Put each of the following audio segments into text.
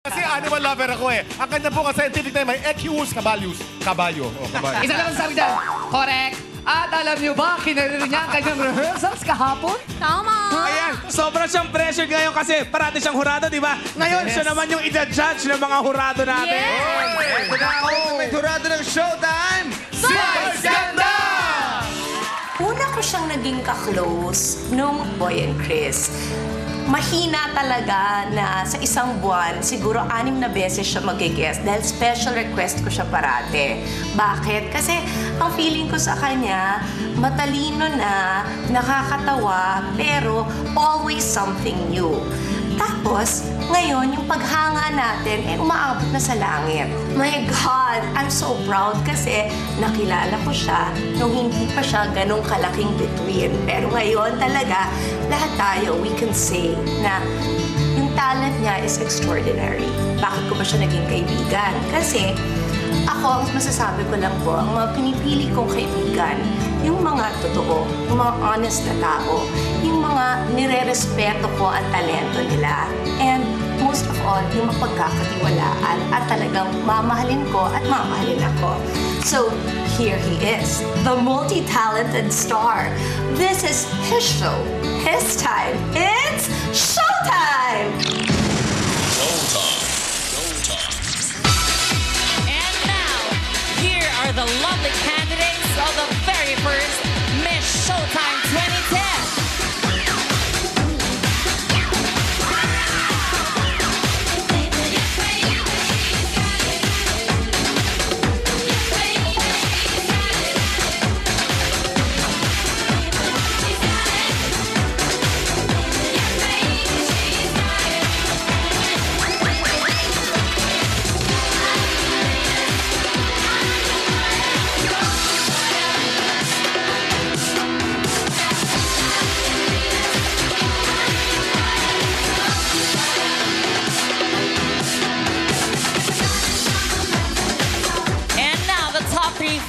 Kasi animal lover ako eh. Ang kanya po scientific name ay Equus cabalus. Kabayo. O, kabayo. Isa lang ang sabi dyan. Correct. At alam niyo ba, kinarino niya ang kanyang rehearsals kahapon? Tama. Ayan, sobrang siyang pressured ngayon kasi parati siyang hurado, di ba? Ngayon, siya naman yung i-judge ng mga hurado natin. Ito na ang ultimate hurado ng Showtime! Vice Ganda! Una ko siyang naging ka-close nung Boy and Chris. Mahina talaga na sa isang buwan, siguro 6 na beses siya mag-guest dahil special request ko siya parate. Bakit? Kasi ang feeling ko sa kanya, matalino na, nakakatawa, pero always something new. Tapos, ngayon, yung paghanga natin, umaabot na sa langit. My God, I'm so proud kasi nakilala ko siya nung hindi pa siya ganong kalaking bituin. Pero ngayon talaga, lahat tayo, we can say na yung talent niya is extraordinary. Bakit ko ba siya naging kaibigan? Kasi ako, ang masasabi ko lang po, ang mga pinipili kong kaibigan, yung mga totoo, yung mga honest na tao, yung mga nire-respeto ko ang talento nila. And most of all, yung mapagkakatiwalaan at talagang mamahalin ko at mamahalin ako. So, here he is, the multi-talented star. This is his show, his time. It's showtime! And now, here are the lovely candidates of the very first Miss Showtime 2010.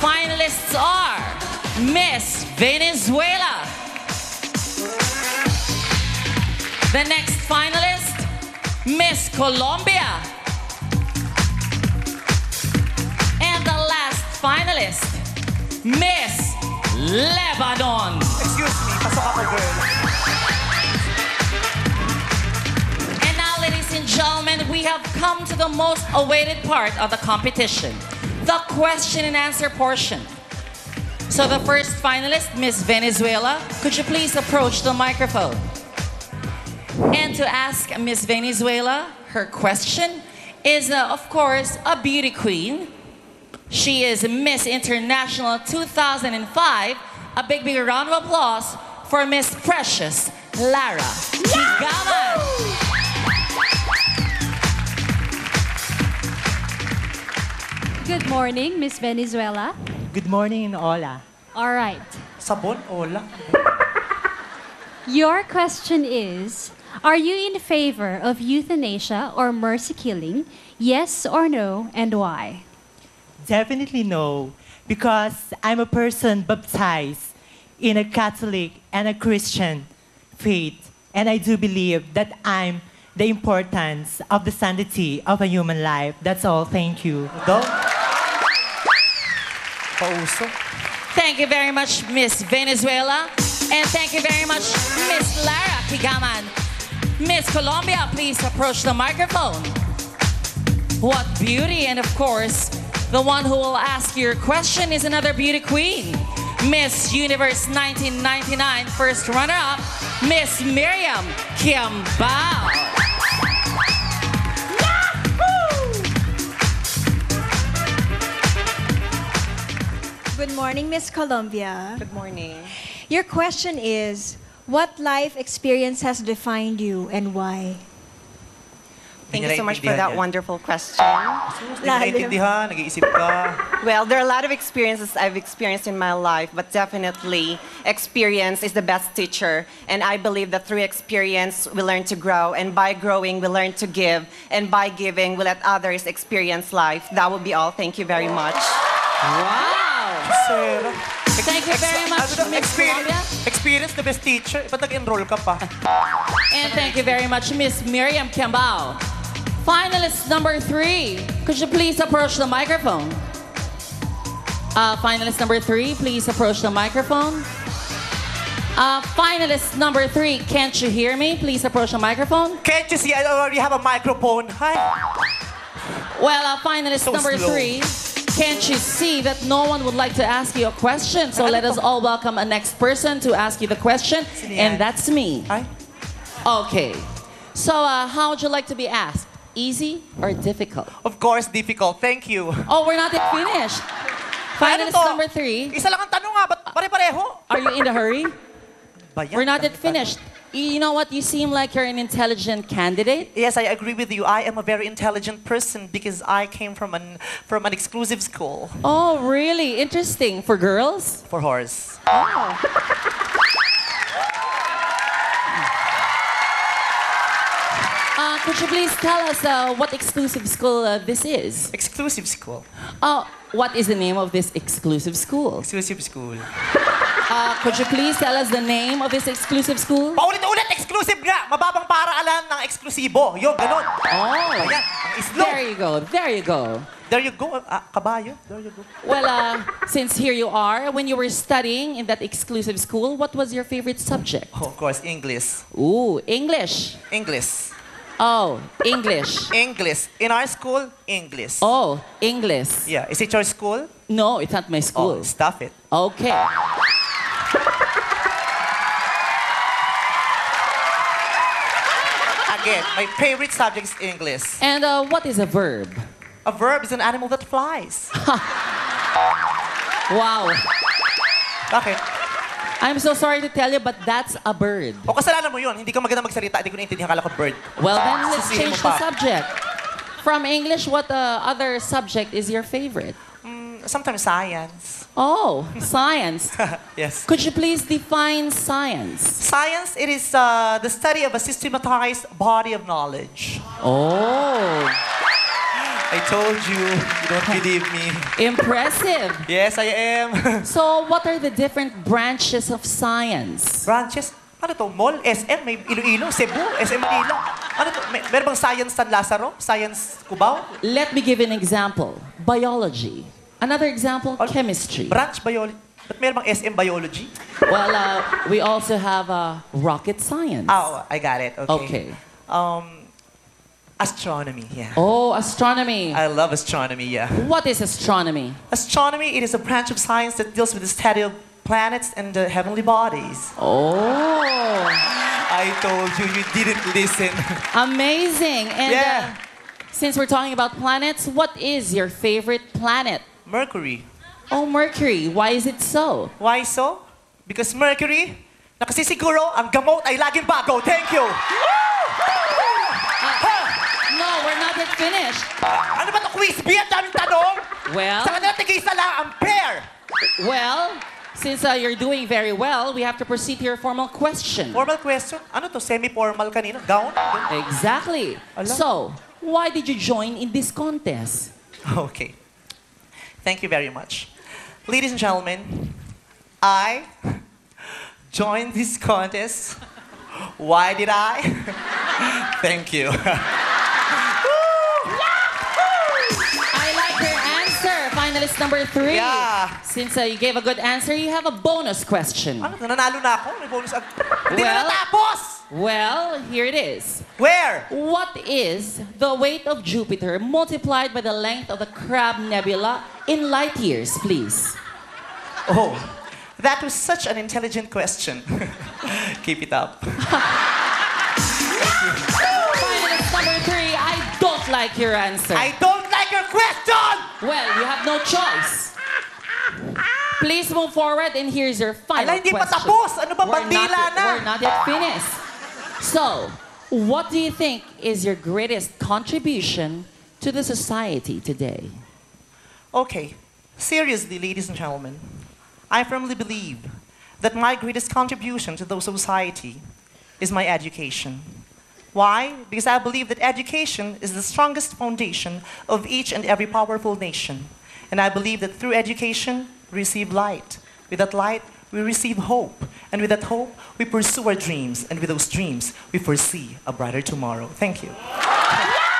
Finalists are Miss Venezuela. The next finalist, Miss Colombia. And the last finalist, Miss Lebanon. Excuse me, pasok ako, girl. And now, ladies and gentlemen, we have come to the most awaited part of the competition. The question and answer portion. So the first finalist, Miss Venezuela, could you please approach the microphone? And to ask Miss Venezuela, her question is, of course, a beauty queen. She is Miss International 2005. A big round of applause for Miss Precious Lara Higaman. Good morning, Miss Venezuela. Good morning, Ola. All right. Sabon, Ola. Your question is, are you in favor of euthanasia or mercy killing? Yes or no, and why? Definitely no, because I'm a person baptized in a Catholic and a Christian faith, and I do believe that I'm the importance of the sanctity of a human life. That's all. Thank you. Pauso. Thank you very much, Miss Venezuela. And thank you very much, Miss Lara Higaman. Miss Colombia, please approach the microphone. What beauty. And of course, the one who will ask your question is another beauty queen. Miss Universe 1999 first runner-up, Miss Miriam Kiambao. Good morning, Miss Colombia. Good morning. Your question is, what life experience has defined you and why? Thank you so much for that wonderful question. Hindi mo naiintindihan, nag-iisip ka. Well, there are a lot of experiences I've experienced in my life, but definitely experience is the best teacher. And I believe that through experience, we learn to grow. And by growing, we learn to give. And by giving, we let others experience life. That would be all. Thank you very much. Wow! Sarah. Thank you very much, Miss Colombia. Experience the best teacher. Ba't nag-enroll ka pa? And thank you very much, Miss Miriam Kiambao. Finalist number 3, could you please approach the microphone? Finalist number 3, please approach the microphone. Finalist number 3, can't you hear me? Please approach the microphone. Can't you see I already have a microphone? Hi. Well, finalist So number slow. 3, can't you see that no one would like to ask you a question? So let us all welcome a next person to ask you the question, and that's me. Hi. Okay. So, how would you like to be asked? Easy or difficult? Of course, difficult. Thank you. Oh, we're not yet finished. Finalist to? number 3, Isa lang ang tanong nga, ba't pare-pareho? are you in a hurry? Ba yan? We're not yet finished. You know what? You seem like you're an intelligent candidate. Yes, I agree with you. I am a very intelligent person because I came from an exclusive school Oh, really? Interesting. For girls? for horse. Could you please tell us what exclusive school this is? Exclusive school. What is the name of this exclusive school? Exclusive school. Could you please tell us the name of this exclusive school? Paulit-ulit, exclusive nga. Mababang paraalan ng eksklusibo. Yung ganun. Oh, Ayan, ang islo. there you go. There you go. There you go. Kabayo. There you go. Well, since here you are, when you were studying in that exclusive school, what was your favorite subject? Oh, of course, English. Ooh, English. English. Oh, English. English. In our school, English. Oh, English. Yeah. Is it your school? No, it's not my school. Oh, stuff it. Okay. Again, my favorite subject is English. And what is a verb? A verb is an animal that flies. Wow. Bakit? I'm so sorry to tell you, but that's a bird. O kasalanan mo yun. Hindi ka maganda magsalita. Hindi ko naintindihan. Kala ko bird. Well, then let's Sisihin mo change the pa. subject. From English, what other subject is your favorite? Sometimes science. Oh, science. Yes. Could you please define science? Science, it is the study of a systematized body of knowledge. Oh, I told you. You don't believe me. impressive. Yes, I am. So, what are the different branches of science? Branches. Ano to? Mall? SM? May Iloilo? Cebu? SM Manila? Ano to? Meron bang science San Lazaro? Science Cubao? Let me give an example. Biology. Another example, chemistry. Branch biology? Ba't meron bang SM Biology? Well, we also have rocket science. Oh, I got it. Okay. Okay. Astronomy, yeah. Oh, astronomy. I love astronomy, yeah. What is astronomy? Astronomy, it is a branch of science that deals with the study of planets and the heavenly bodies. Oh, I told you, you didn't listen. amazing. And Yeah. since we're talking about planets, what is your favorite planet? Mercury. Oh, Mercury. Why is it so? Why so? Because Mercury, na kasi siguro, ang gamot ay laging bago. Thank you. No, we're not yet finished. Ano ba ito, quiz B? Ang daming tanong. Well, Sa kanila tigisa lang ang pair. well, since you're doing very well, we have to proceed to your formal question. Formal question. Ano to? Semi-formal kanina? Gown? Exactly. Ala. So, why did you join in this contest? Okay. Thank you very much. Ladies and gentlemen, I joined this contest. Why did I? Thank you. I like your answer, finalist number 3. Yeah. Since you gave a good answer, you have a bonus question. Ano? Nananalo na ako? May bonus. Hindi na Well- natapos! Well, here it is. Where? What is the weight of Jupiter multiplied by the length of the Crab Nebula in light years, please? Oh, that was such an intelligent question. Keep it up. Finalist number 3, I don't like your answer. I don't like your question! Well, you have no choice. Please move forward, and here's your final Ala, hindi pa question. tapos. Ano ba, We're bandila not, na? We're not yet finished. So, what do you think is your greatest contribution to the society today? Okay, seriously, ladies and gentlemen, I firmly believe that my greatest contribution to the society is my education. Why? Because I believe that education is the strongest foundation of each and every powerful nation. And I believe that through education, we receive light. With that light, we receive hope. And with that hope, we pursue our dreams. And with those dreams, we foresee a brighter tomorrow. Thank you.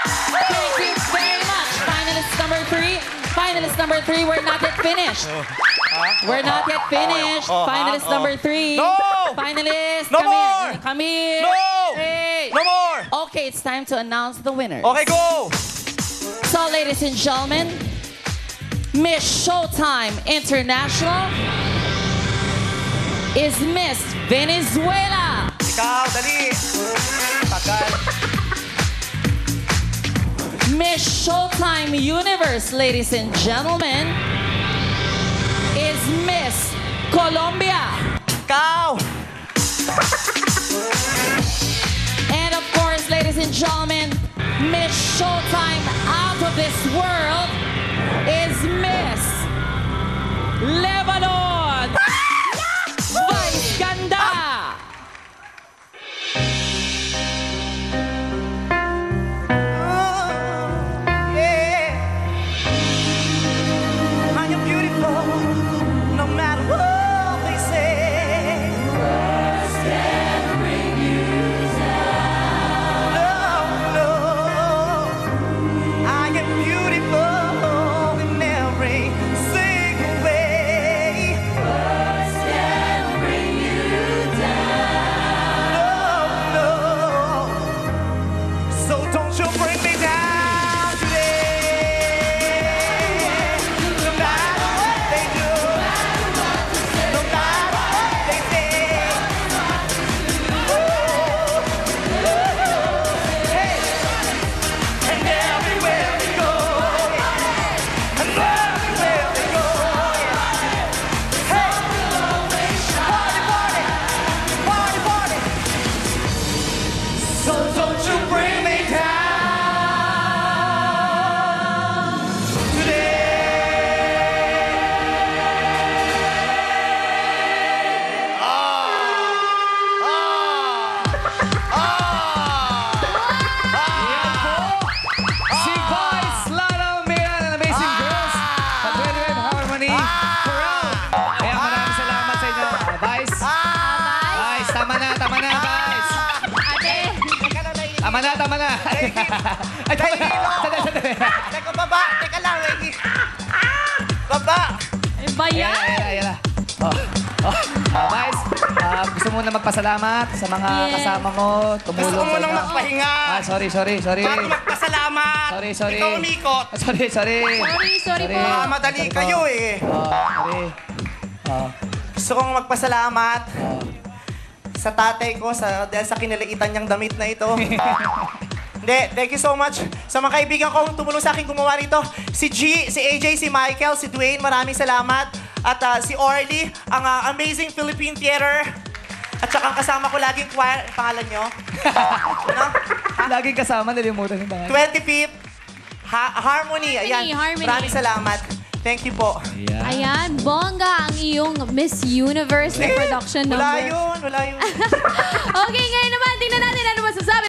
Thank you very much. Finalist number 3. Finalist number 3, we're not yet finished. We're not yet finished. Finalist number 3. No! Finalist, No come more! here. Come here. No! Hey. No more! Okay, it's time to announce the winner. Okay, go! So, ladies and gentlemen, Miss Showtime International is Miss Venezuela. Ikaw, dali. Tagal. Miss Showtime Universe, ladies and gentlemen, is Miss Colombia. Ikaw. And of course, ladies and gentlemen, Miss Showtime out of this world is Miss Lebanon. Vice Ganda. I am beautiful, no matter what they say. Words can bring you down. No, I am beautiful in every single way. Words can bring you down. No, so don't you bring me down. So don't you bring me down today. Si Vice Lalo Mian and Amazing Girls. Sa 12 Harmony Chorale. Kaya maraming salamat sa inyo, Vice. Vice, tama na, Vice. Tama na. Ay, tama na. Sandali. Teka, baba. Teka lang, Ricky. Baba. Bayan? Ayan na. Vice, gusto mo na magpasalamat sa mga kasama mo, tumulong Gusto mo sa nang inyo. magpahinga. Sorry. Bago magpasalamat. Sorry. Ikaw umikot. Sorry. Sorry po. Madali Sorry po. kayo eh. Sorry. Gusto kong magpasalamat sa tatay ko dahil sa kinaliitan niyang damit na ito. Hindi, thank you so much sa mga kaibigan ko tumulong sa akin gumawa nito. Si G, si AJ, si Michael, si Dwayne, maraming salamat. At si Orly, ang Amazing Philippine Theater. At saka ang kasama ko laging choir, pangalan nyo? Ano? Laging kasama, nalimutan yung mga. 25th Harmony. Ayan, Harmony. maraming salamat. Thank you po. Ayan, bongga ang iyong Miss Universe na production number. Wala yun. Okay, ngayon naman, tingnan natin ano masasabi